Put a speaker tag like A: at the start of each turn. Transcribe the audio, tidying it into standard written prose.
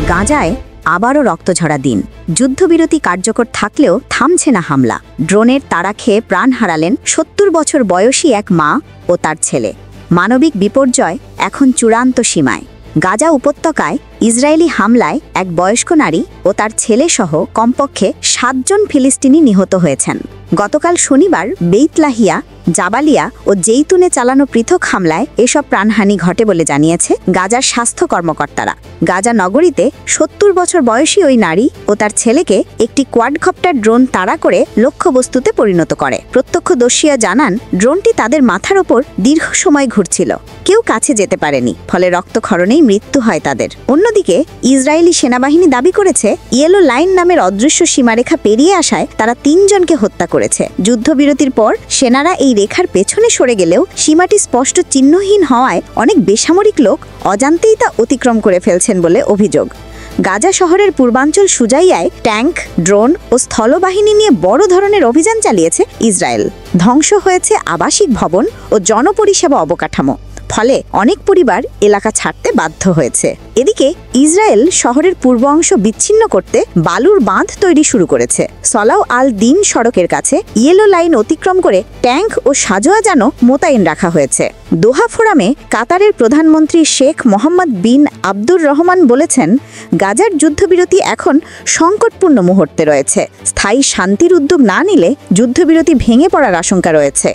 A: গাজায় আবারও রক্তঝরা দিন। যুদ্ধবিরতি কার্যকর থাকলেও থামছে না হামলা। ড্রোনের তাড়া খেয়ে প্রাণ হারালেন ৭০ বছর বয়সী এক মা ও তার ছেলে। মানবিক বিপর্যয় এখন চূড়ান্ত সীমায়। গাজা উপত্যকায় ইসরায়েলি হামলায় এক বয়স্ক নারী ও তার ছেলেসহ কমপক্ষে ৭ জন ফিলিস্তিনি নিহত হয়েছেন। গতকাল শনিবার বেইতলাহিয়া, জাবালিয়া ও জেইতুনে চালানো পৃথক হামলায় এসব প্রাণহানি ঘটে বলে জানিয়েছে গাজার স্বাস্থ্য কর্মকর্তারা। গাজা নগরীতে ৭০ বছর বয়সী ওই নারী ও তার ছেলেকে একটি কোয়াডকপ্টার ড্রোন তাড়া করে লক্ষ্যবস্তুতে পরিণত করে। প্রত্যক্ষদর্শীরা জানান, ড্রোনটি তাদের মাথার ওপর দীর্ঘ সময় ঘুরছিল। কেউ কাছে যেতে পারেনি, ফলে রক্তক্ষরণেই মৃত্যু হয় তাদের। অন্যদিকে ইসরায়েলি সেনাবাহিনী দাবি করেছে, ইয়েলো লাইন নামের অদৃশ্য সীমারেখা পেরিয়ে আসায় তারা ৩ জনকে হত্যা করেছে। যুদ্ধবিরতির পর সেনারা এই রেখার পেছনে সরে গেলেও সীমাটি স্পষ্ট চিহ্নহীন হওয়ায় অনেক বেসামরিক লোক অজান্তেই তা অতিক্রম করে ফেলছেন বলে অভিযোগ। গাজা শহরের পূর্বাঞ্চল সুজাইয়ায় ট্যাঙ্ক, ড্রোন ও স্থলবাহিনী নিয়ে বড় ধরনের অভিযান চালিয়েছে ইসরায়েল। ধ্বংস হয়েছে আবাসিক ভবন ও জনপরিষেবা অবকাঠামো, ফলে অনেক পরিবার এলাকা ছাড়তে বাধ্য হয়েছে। এদিকে ইসরায়েল শহরের পূর্ব অংশ বিচ্ছিন্ন করতে বালুর বাঁধ তৈরি শুরু করেছে। সলাও আল দিন সড়কের কাছে ইয়েলো লাইন অতিক্রম করে ট্যাঙ্ক ও সাজোয়া যেন মোতায়েন রাখা হয়েছে। দোহা ফোরামে কাতারের প্রধানমন্ত্রী শেখ মোহাম্মদ বিন আব্দুর রহমান বলেছেন, গাজার যুদ্ধবিরতি এখন সংকটপূর্ণ মুহূর্তে রয়েছে। স্থায়ী শান্তির উদ্যোগ না নিলে যুদ্ধবিরতি ভেঙে পড়ার আশঙ্কা রয়েছে।